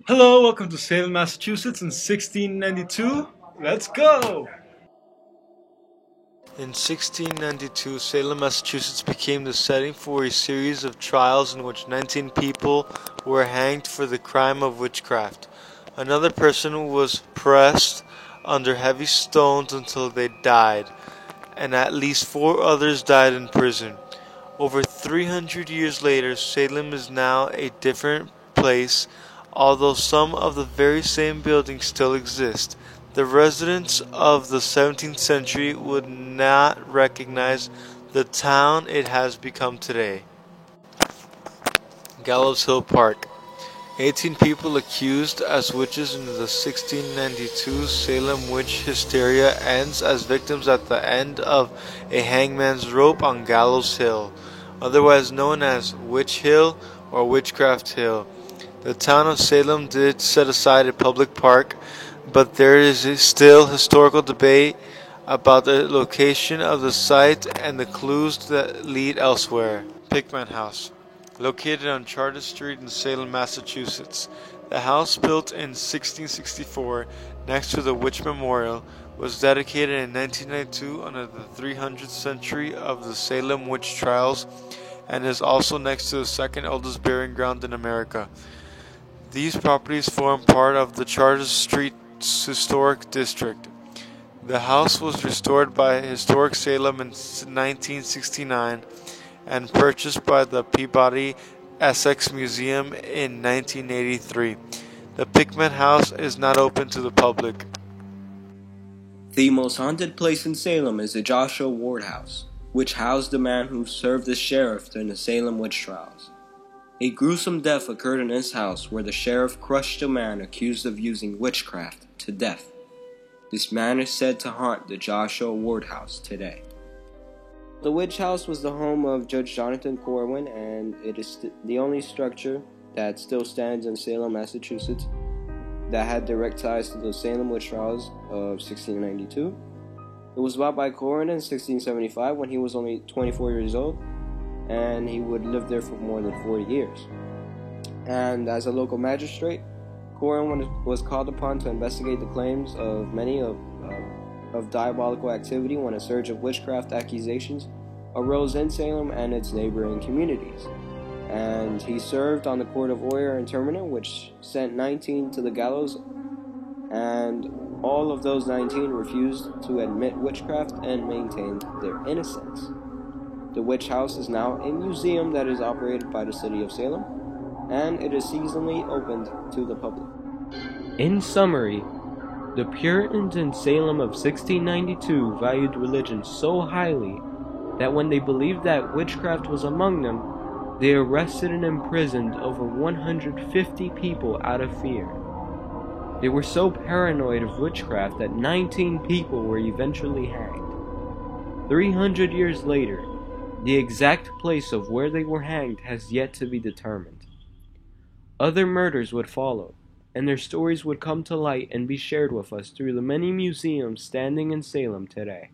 Hello, welcome to Salem, Massachusetts in 1692. Let's go! In 1692, Salem, Massachusetts became the setting for a series of trials in which 19 people were hanged for the crime of witchcraft. Another person was pressed under heavy stones until they died, and at least 4 others died in prison. Over 300 years later, Salem is now a different place, although some of the very same buildings still exist. The residents of the 17th century would not recognize the town it has become today. Gallows Hill Park. 18 people accused as witches in the 1692 Salem witch hysteria ends as victims at the end of a hangman's rope on Gallows Hill, otherwise known as Witch Hill or Witchcraft Hill. The town of Salem did set aside a public park, but there is still historical debate about the location of the site and the clues that lead elsewhere. Pickman House. Located on Chartres Street in Salem, Massachusetts. The house, built in 1664 next to the Witch Memorial, was dedicated in 1992 under the 300th century of the Salem witch trials and is also next to the second oldest burying ground in America. These properties form part of the Chartres Street Historic District. The house was restored by Historic Salem in 1969 and purchased by the Peabody Essex Museum in 1983. The Pickman House is not open to the public. The most haunted place in Salem is the Joshua Ward House, which housed the man who served as sheriff during the Salem witch trials. A gruesome death occurred in this house where the sheriff crushed a man accused of using witchcraft to death. This man is said to haunt the Joshua Ward House today. The Witch House was the home of Judge Jonathan Corwin, and it is the only structure that still stands in Salem, Massachusetts, that had direct ties to the Salem witch trials of 1692. It was bought by Corwin in 1675 when he was only 24 years old, and he would live there for more than 40 years. And as a local magistrate, Corwin was called upon to investigate the claims of many of diabolical activity when a surge of witchcraft accusations arose in Salem and its neighboring communities. And he served on the court of Oyer and Termina, which sent 19 to the gallows, and all of those 19 refused to admit witchcraft and maintained their innocence. The Witch House is now a museum that is operated by the city of Salem, and it is seasonally opened to the public. In summary, the Puritans in Salem of 1692 valued religion so highly that when they believed that witchcraft was among them, they arrested and imprisoned over 150 people out of fear. They were so paranoid of witchcraft that 19 people were eventually hanged. 300 years later, the exact place of where they were hanged has yet to be determined. Other murders would follow, and their stories would come to light and be shared with us through the many museums standing in Salem today.